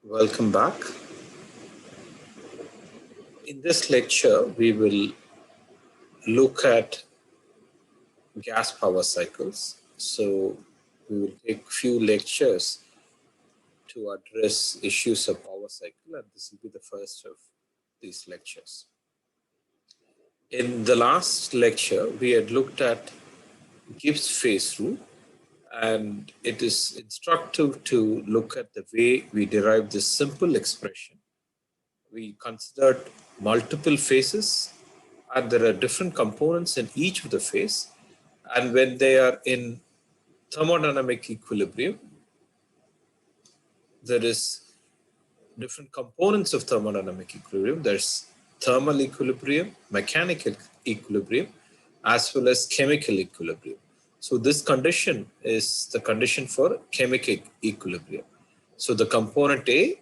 Welcome back. In this lecture, we will look at gas power cycles. So we will take few lectures to address issues of power cycle, and this will be the first of these lectures. In the last lecture, we had looked at Gibbs phase rule, and it is instructive to look at the way we derive this simple expression. We considered multiple phases, and there are different components in each of the phase, and when they are in thermodynamic equilibrium, there is different components of thermodynamic equilibrium. There's thermal equilibrium, mechanical equilibrium, as well as chemical equilibrium. So this condition is the condition for chemical equilibrium. So the component A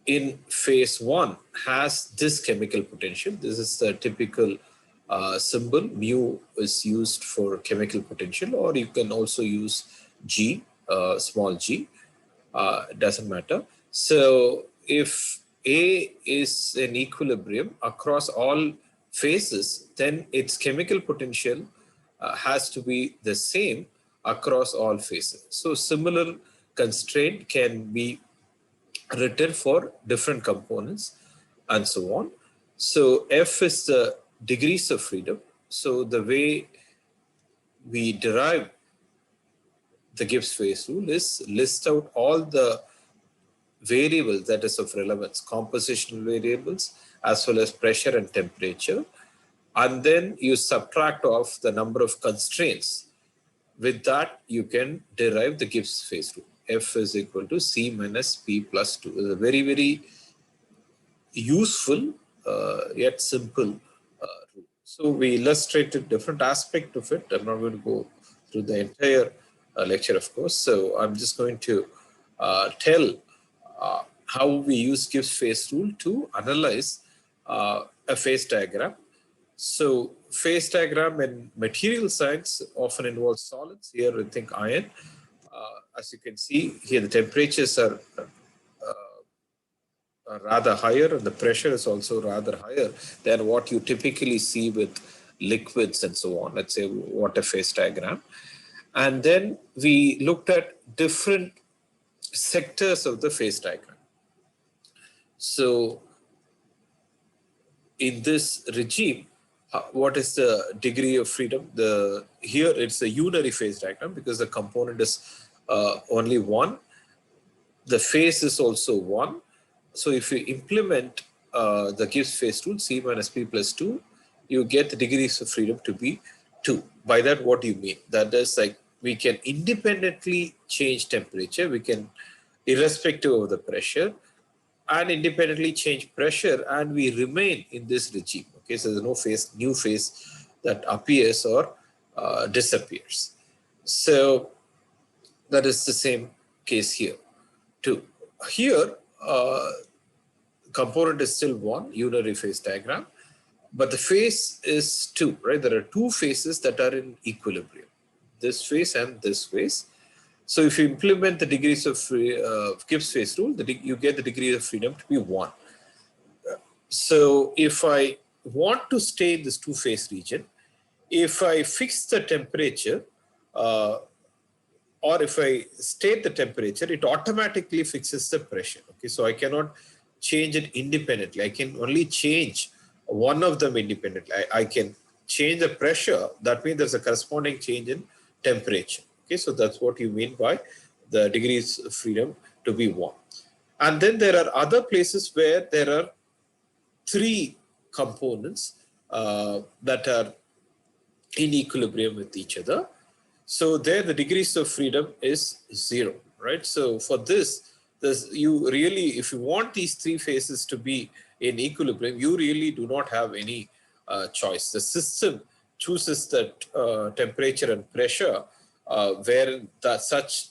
in phase 1 has this chemical potential. This is the typical symbol. Mu is used for chemical potential, or you can also use G, small g. It doesn't matter. So if A is in equilibrium across all phases, then its chemical potential has to be the same across all phases. So similar constraint can be written for different components and so on. So F is the degrees of freedom. So the way we derive the Gibbs phase rule is list out all the variables that is of relevance, compositional variables, as well as pressure and temperature. And then you subtract off the number of constraints. With that, you can derive the Gibbs phase rule. F is equal to C minus P plus 2. It's a very, very useful yet simple rule. So we illustrated different aspects of it. I'm not going to go through the entire lecture, of course. So I'm just going to tell how we use Gibbs phase rule to analyze a phase diagram. So phase diagram in material science often involves solids. Here we think iron. As you can see here, the temperatures are rather higher, and the pressure is also rather higher than what you typically see with liquids and so on. Let's say water phase diagram. And then we looked at different sectors of the phase diagram. So in this regime, what is the degree of freedom? Here it's a unary phase diagram because the component is only one. The phase is also one. So if you implement the Gibbs phase rule, C minus P plus 2, you get the degrees of freedom to be 2. By that, what do you mean? That is like we can independently change temperature. We can, irrespective of the pressure, and independently change pressure, and we remain in this regime. Okay, so there's no new phase that appears or disappears. So that is the same case here too. Here, component is still one, unary phase diagram, but the phase is 2, right? There are 2 phases that are in equilibrium, this phase and this phase. So if you implement the degrees of Gibbs phase rule, you get the degree of freedom to be 1. So if I want to stay in this 2-phase region, if I fix the temperature, or if I state the temperature, it automatically fixes the pressure. Okay, so I cannot change it independently. I can only change one of them independently. I can change the pressure. That means there's a corresponding change in temperature. Okay, so that's what you mean by the degrees of freedom to be 1. And then there are other places where there are 3 components that are in equilibrium with each other. So there the degrees of freedom is 0, right? So for this, you really, if you want these 3 phases to be in equilibrium, you really do not have any choice. The system chooses that temperature and pressure where such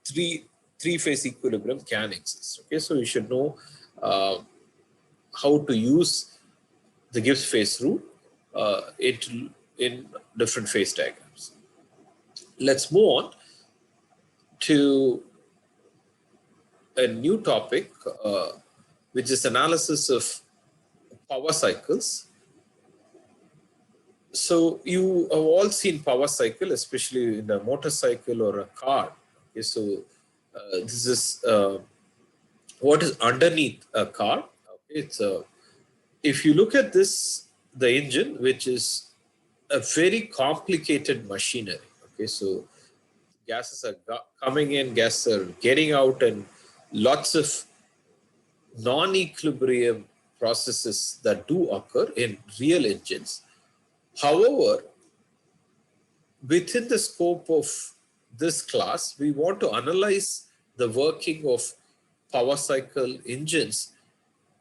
three-phase equilibrium can exist. Okay, so you should know how to use the Gibbs phase rule in different phase diagrams. Let's move on to a new topic, which is analysis of power cycles. So you have all seen power cycle, especially in a motorcycle or a car. Okay, so this is what is underneath a car. Okay, it's if you look at this, the engine, which is a very complicated machinery. Okay, so gases are coming in, gases are getting out, and lots of non-equilibrium processes that do occur in real engines. However, within the scope of this class, we want to analyze the working of power cycle engines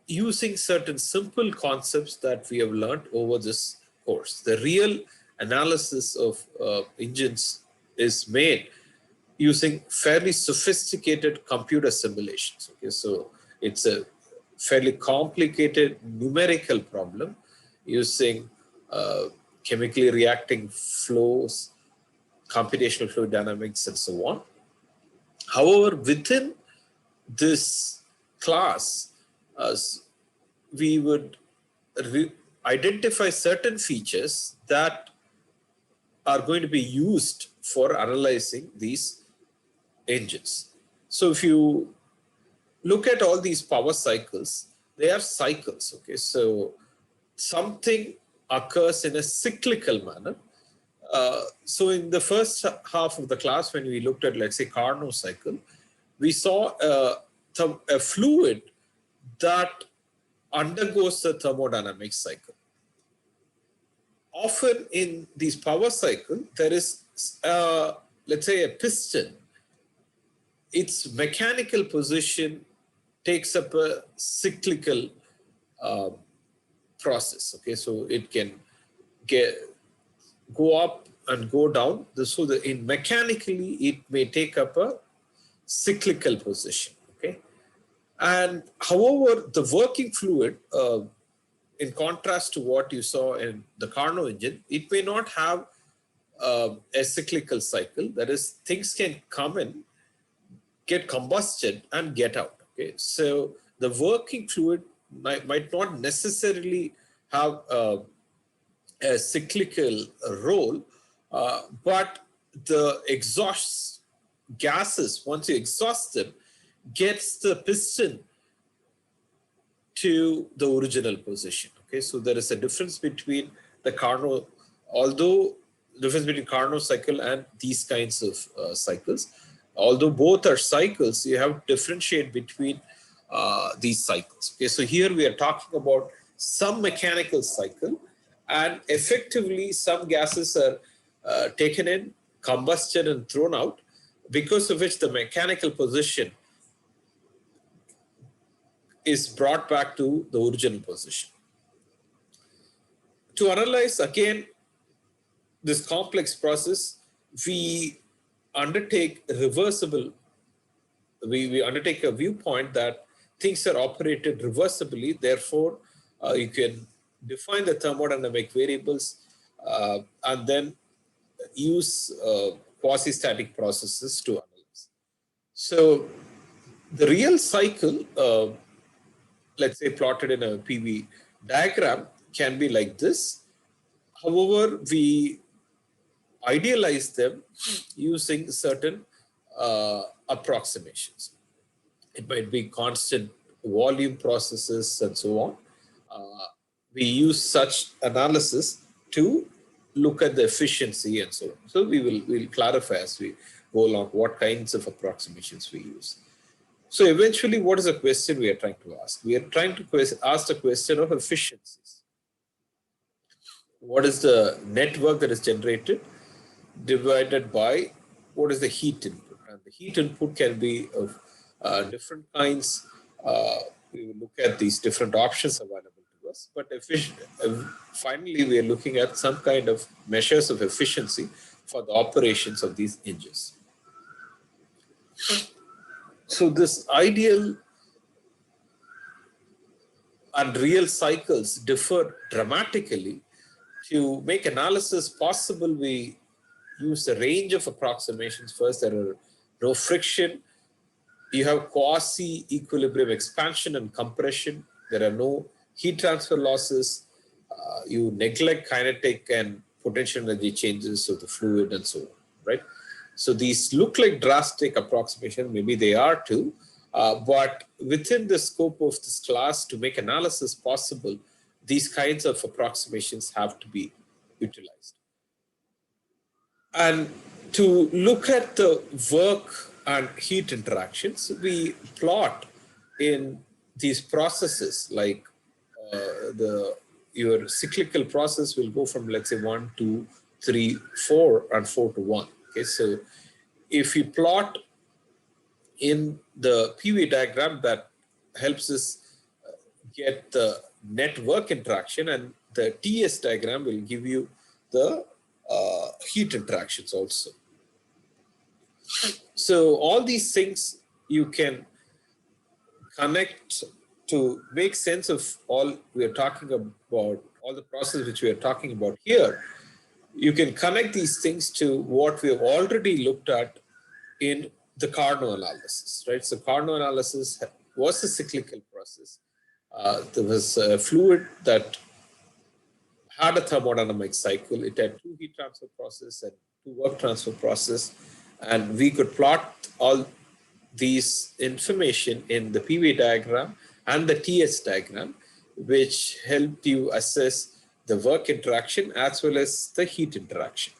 using certain simple concepts that we have learned over this course. The real analysis of engines is made using fairly sophisticated computer simulations. Okay, so it's a fairly complicated numerical problem using chemically reacting flows, computational fluid dynamics, and so on. However, within this class, we would identify certain features that are going to be used for analyzing these engines. So if you look at all these power cycles, they are cycles. Okay, so something occurs in a cyclical manner. So in the first half of the class, when we looked at, let's say, Cardinal cycle, we saw a fluid that undergoes the thermodynamic cycle. Often in these power cycle, there is, let's say, a piston. Its mechanical position takes up a cyclical process. Okay, so it can go up and go down. So mechanically, it may take up a cyclical position. Okay, and however, the working fluid, in contrast to what you saw in the Carnot engine, it may not have a cyclical cycle. That is, things can come in, get combusted, and get out. Okay, so the working fluid might not necessarily have a cyclical role, but the exhaust gases, once you exhaust them, gets the piston to the original position. Okay, so there is a difference between the Carnot, although difference between Carnot cycle and these kinds of cycles. Although both are cycles, you have to differentiate between these cycles. Okay, so here we are talking about some mechanical cycle, and effectively some gases are taken in, combusted, and thrown out, because of which the mechanical position is brought back to the original position. To analyze again this complex process, we undertake reversible, we undertake a viewpoint that things are operated reversibly. Therefore, you can define the thermodynamic variables and then use quasi-static processes to analyze. So the real cycle, let's say plotted in a PV diagram, can be like this. However, we idealize them using certain approximations. It might be constant volume processes and so on. We use such analysis to look at the efficiency and so on. So we'll clarify as we go along what kinds of approximations we use. So eventually, what is the question we are trying to ask? We are trying to ask the question of efficiencies. What is the net work that is generated divided by what is the heat input? And the heat input can be of different kinds. We will look at these different options available to us. But finally, we are looking at some kind of measures of efficiency for the operations of these engines. So this ideal and real cycles differ dramatically. To make analysis possible, we use a range of approximations. First, there are no friction You have quasi-equilibrium expansion and compression. There are no heat transfer losses. You neglect kinetic and potential energy changes of the fluid and so on, right? So these look like drastic approximations, maybe they are too, but within the scope of this class, to make analysis possible, these kinds of approximations have to be utilized. And to look at the work and heat interactions, we plot in these processes like your cyclical process will go from, let's say, 1, 2, 3, 4, and 4 to 1. Okay, so if you plot in the PV diagram, that helps us get the net work interaction, and the TS diagram will give you the heat interactions also. So all these things you can connect to make sense of all we are talking about, all the process which we are talking about here. You can connect these things to what we have already looked at in the Cardinal analysis, right? So Cardinal analysis was a cyclical process. There was a fluid that had a thermodynamic cycle. It had 2 heat transfer process and 2 work transfer process. And we could plot all these information in the PV diagram and the TS diagram, which helped you assess the work interaction as well as the heat interaction.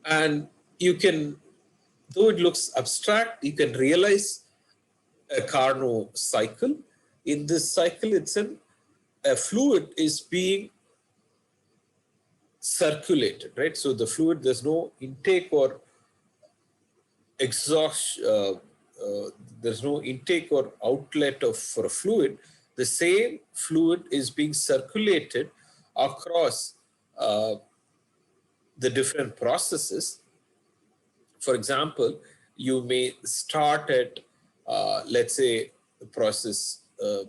And you can, though it looks abstract, you can realize a Carnot cycle. In this cycle, a fluid is being circulated, right? So the fluid, there's no intake or exhaust, there's no intake or outlet for a fluid. The same fluid is being circulated across the different processes. For example, you may start at, let's say, the process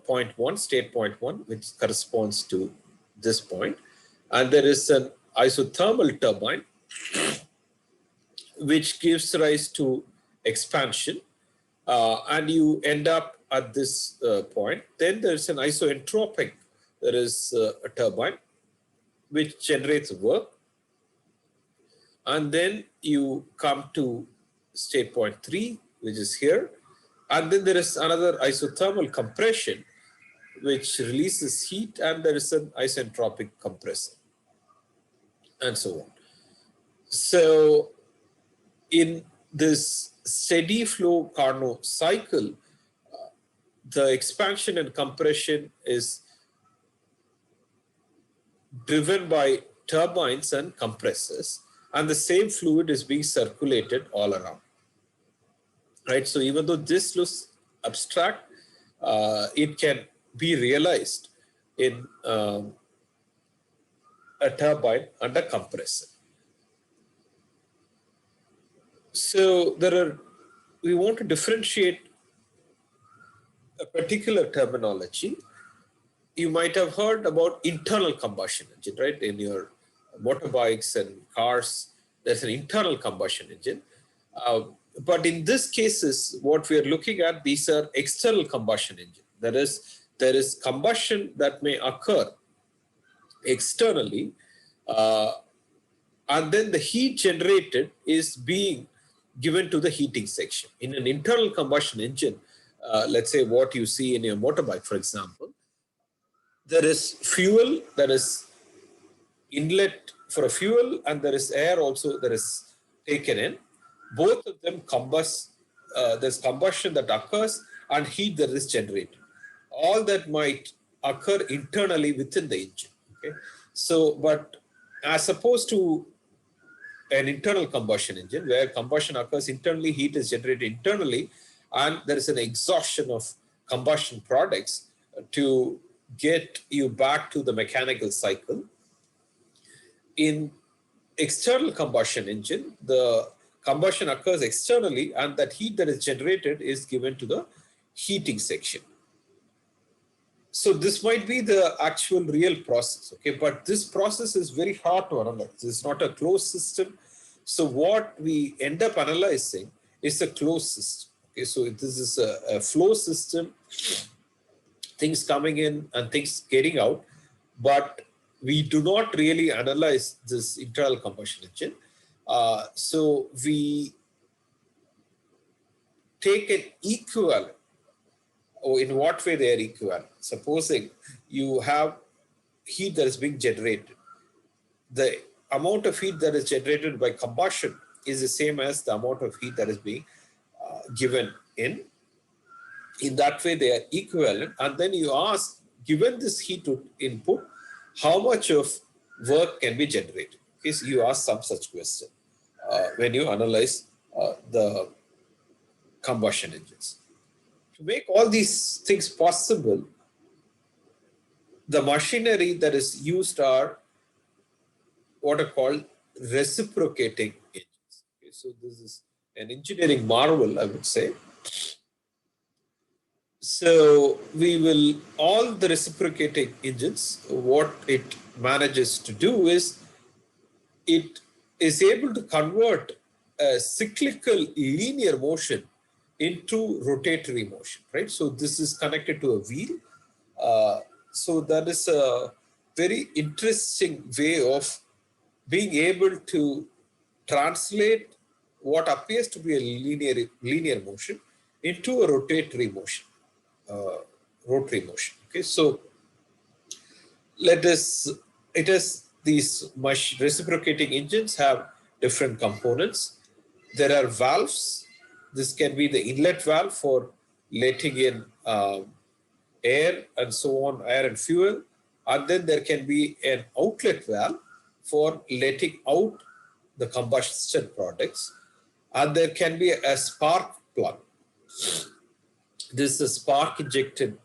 point 1, state point 1, which corresponds to this point. And there is an isothermal turbine, which gives rise to expansion. And you end up at this point. Then there's an isoentropic, there is a turbine, which generates work. And then you come to state point 3, which is here. And then there is another isothermal compression, which releases heat, and there is an isentropic compressor, and so on. So in this steady flow Carnot cycle, the expansion and compression is driven by turbines and compressors, and the same fluid is being circulated all around. Right, so even though this looks abstract, it can be realized in a turbine and a compressor. So we want to differentiate a particular terminology. You might have heard about internal combustion engine, right? In your motorbikes and cars, there's an internal combustion engine. But in this cases, what we are looking at, these are external combustion engine. There is combustion that may occur externally, and then the heat generated is being given to the heating section. In an internal combustion engine, let's say what you see in your motorbike, for example, there is fuel, there is inlet for a fuel, and there is air also that is taken in. Both of them combust. There's combustion that occurs and heat that is generated. All that might occur internally within the engine. Okay, so but as opposed to an internal combustion engine where combustion occurs internally, heat is generated internally, and there is an exhaustion of combustion products to get you back to the mechanical cycle. In external combustion engine, the combustion occurs externally, and that heat that is generated is given to the heating section. So this might be the actual real process, okay? But this process is very hard to analyze. It's not a closed system. So what we end up analyzing is a closed system, Okay, so this is a flow system, things coming in and things getting out, but we do not really analyze this internal combustion engine. So we take an equivalent. Or in what way they are equivalent? Supposing you have heat that is being generated. The amount of heat that is generated by combustion is the same as the amount of heat that is being given in. In that way, they are equivalent. And then you ask, given this heat input, how much of work can be generated? Okay, so you ask some such question when you analyze the combustion engines. To make all these things possible, the machinery that is used are what are called reciprocating engines. Okay, so this is an engineering marvel, I would say. So we will, all the reciprocating engines, what it manages to do is, it is able to convert a cyclical linear motion into rotatory motion, right? So this is connected to a wheel. So that is a very interesting way of being able to translate what appears to be a linear motion into a rotatory motion, rotary motion. Okay, so these reciprocating engines have different components. There are valves. This can be the inlet valve for letting in air and so on, air and fuel. And then there can be an outlet valve for letting out the combustion products. And there can be a spark plug. This is a spark ignited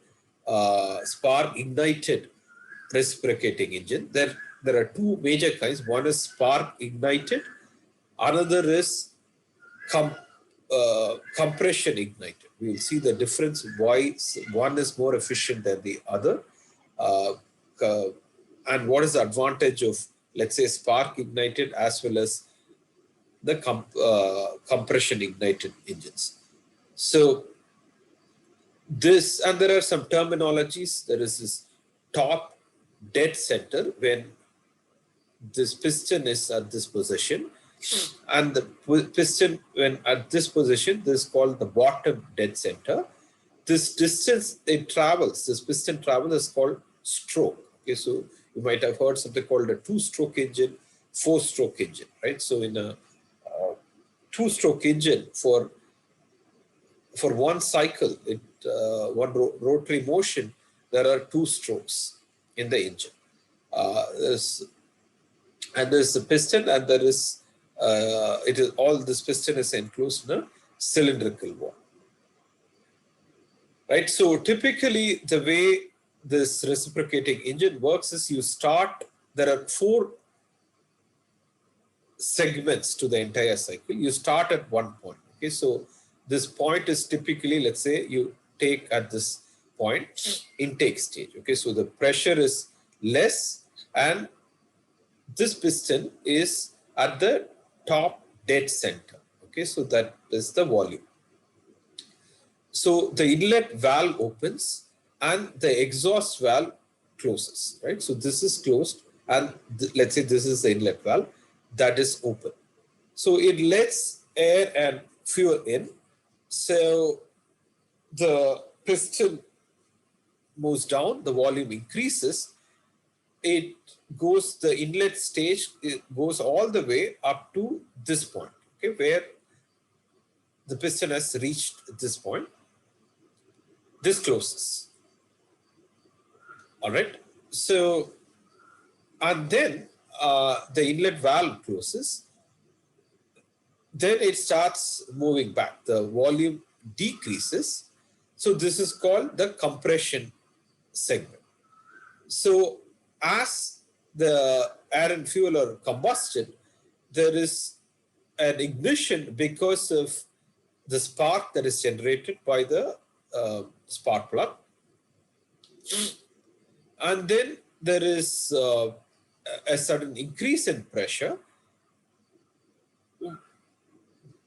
reciprocating engine. There are two major kinds. One is spark ignited. Another is compression ignited. We will see the difference, why one is more efficient than the other, and what is the advantage of, let's say, spark ignited as well as the compression ignited engines. So this, and there are some terminologies. There is this top dead center when this piston is at this position, and the piston when at this position, this is called the bottom dead center. This distance it travels, this piston travels, is called stroke. Okay, so you might have heard something called a two-stroke engine, four-stroke engine, right? So in a two-stroke engine, for one cycle, one rotary motion, there are two strokes in the engine. There's the piston, and there is all this piston is enclosed in a cylindrical wall, right? So typically, the way this reciprocating engine works is, you start. There are 4 segments to the entire cycle. You start at one point. Okay, so this point is typically, let's say, you take at this point intake stage. Okay, so the pressure is less, and this piston is at the top dead center. Okay, so that is the volume. So the inlet valve opens and the exhaust valve closes, right? So this is closed, and let's say this is the inlet valve that is open. So it lets air and fuel in. So the piston moves down, the volume increases. It goes, the inlet stage, it goes all the way up to this point, okay, where the piston has reached this point. This closes. All right. So, and then the inlet valve closes. Then it starts moving back. The volume decreases. So this is called the compression segment. So as the air and fuel are combusted, there is an ignition because of the spark that is generated by the spark plug. And then there is a sudden increase in pressure.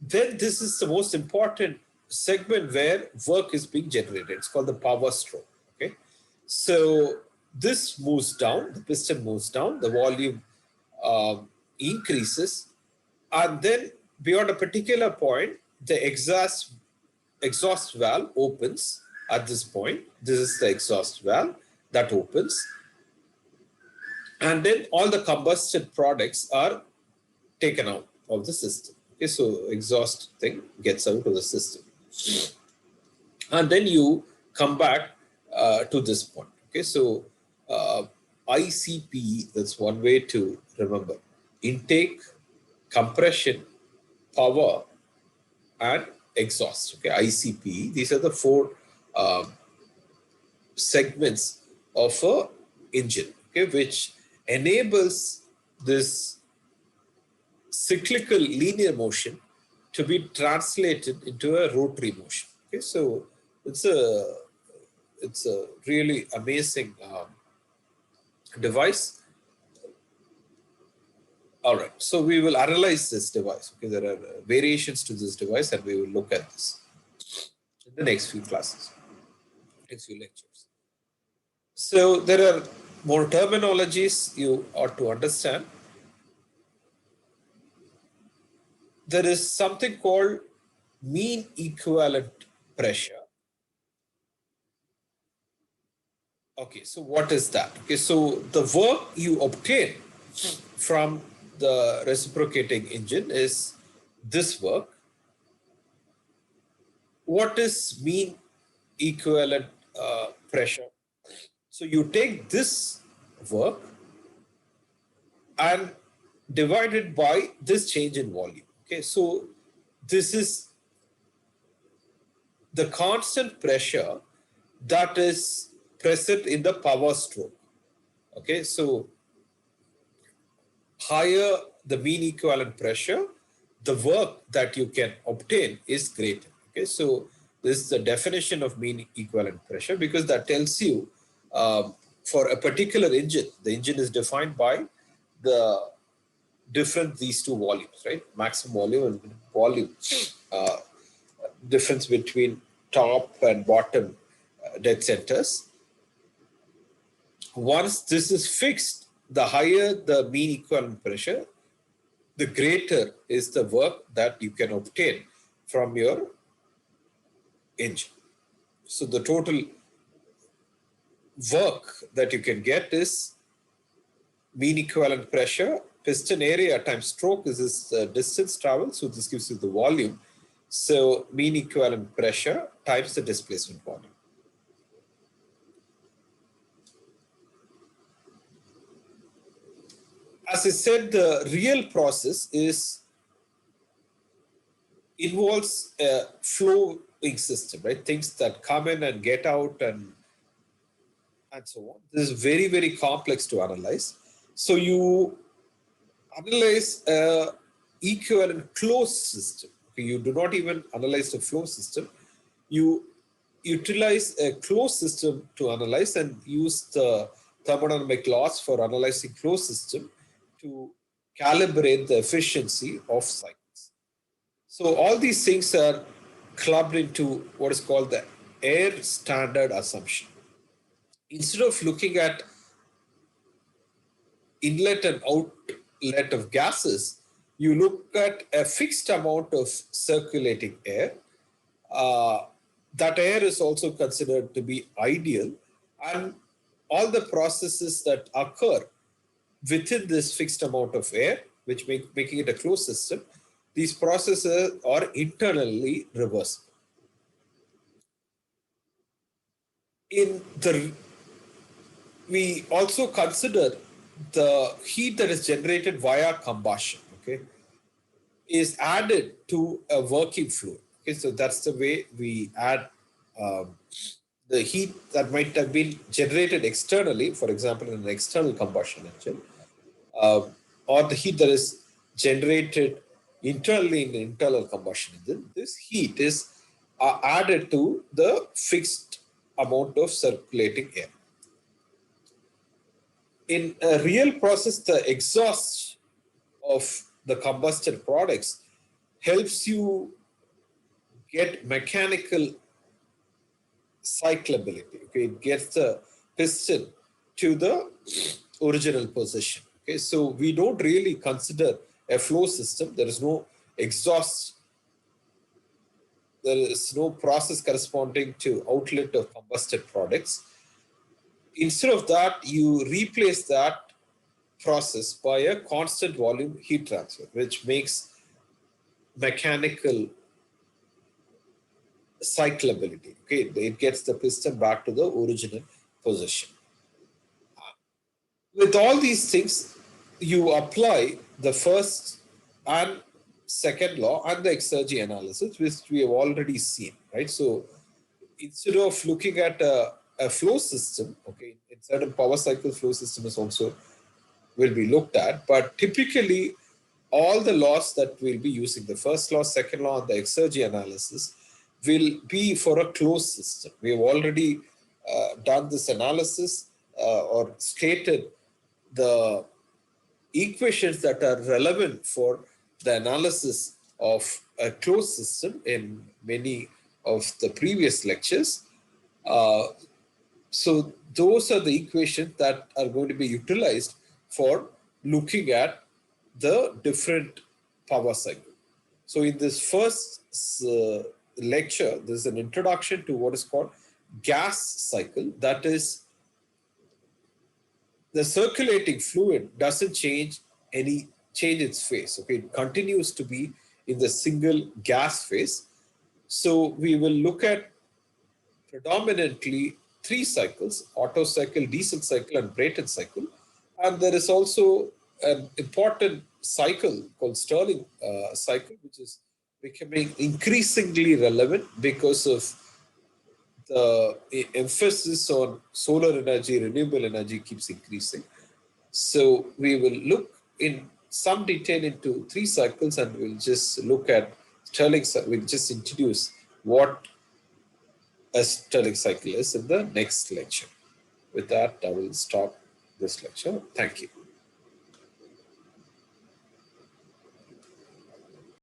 Then this is the most important segment where work is being generated. It's called the power stroke. Okay, so this moves down, the piston moves down, the volume increases, and then beyond a particular point, the exhaust valve opens at this point. This is the exhaust valve that opens, and then all the combusted products are taken out of the system. Okay, so exhaust thing gets out of the system, and then you come back to this point. Okay, so ICP, that's one way to remember: intake, compression, power, and exhaust. Okay, ICP. These are the four segments of a engine. Okay, which enables this cyclical linear motion to be translated into a rotary motion. Okay, so it's a really amazing device. All right, so we will analyze this device. Okay, there are variations to this device, and we will look at this in the next few classes, next few lectures. So there are more terminologies you ought to understand. There is something called mean equivalent pressure. Okay, so what is that? Okay, so the work you obtain from the reciprocating engine is this work. What is mean equivalent pressure? So you take this work and divide it by this change in volume. Okay, so this is the constant pressure that is present in the power stroke. Okay, so higher the mean equivalent pressure, the work that you can obtain is greater. Okay, so this is the definition of mean equivalent pressure, because that tells you for a particular engine, the engine is defined by the these two volumes, right? Maximum volume and volume difference between top and bottom dead centers. Once this is fixed, the higher the mean equivalent pressure, the greater is the work that you can obtain from your engine. So the total work that you can get is mean equivalent pressure, piston area times stroke is this distance traveled. So this gives you the volume. So mean equivalent pressure times the displacement volume. As I said, the real process involves a flowing system, right? Things that come in and get out and so on. This is very, very complex to analyze. So you analyze a equivalent closed system. You do not even analyze the flow system. You utilize a closed system to analyze and use the thermodynamic laws for analyzing closed system to calibrate the efficiency of cycles. So all these things are clubbed into what is called the air standard assumption. Instead of looking at inlet and outlet of gases, you look at a fixed amount of circulating air. That air is also considered to be ideal, and all the processes that occur within this fixed amount of air, which making it a closed system, these processes are internally reversible. We also consider the heat that is generated via combustion, okay, is added to a working fluid. Okay, so that's the way we add the heat that might have been generated externally, for example, in an external combustion engine, or the heat that is generated internally in the internal combustion engine. This heat is added to the fixed amount of circulating air. In a real process, the exhaust of the combusted products helps you get mechanical cyclability. Okay, it gets the piston to the original position. Okay, so we don't really consider a flow system. There is no exhaust. There is no process corresponding to outlet of combusted products. Instead of that, you replace that process by a constant volume heat transfer, which makes mechanical cyclability. Okay, it gets the piston back to the original position. With all these things, you apply the first and second law and the exergy analysis, which we have already seen, right? So instead of looking at a flow system, okay, in certain power cycle flow system is also will be looked at, but typically all the laws that we'll be using, the first law, second law, and the exergy analysis, will be for a closed system. We have already done this analysis or stated the equations that are relevant for the analysis of a closed system in many of the previous lectures. So those are the equations that are going to be utilized for looking at the different power cycle. So in this first lecture, there's an introduction to what is called gas cycle. That is, the circulating fluid doesn't change its phase. Okay, it continues to be in the single gas phase. So we will look at predominantly 3 cycles: Otto cycle, diesel cycle, and Brayton cycle. And there is also an important cycle called Stirling cycle, which is becoming increasingly relevant because of the emphasis on solar energy, renewable energy keeps increasing. So we will look in some detail into 3 cycles, and we'll just look at Stirling cycle. We'll just introduce what a Stirling cycle is in the next lecture. With that, I will stop this lecture. Thank you.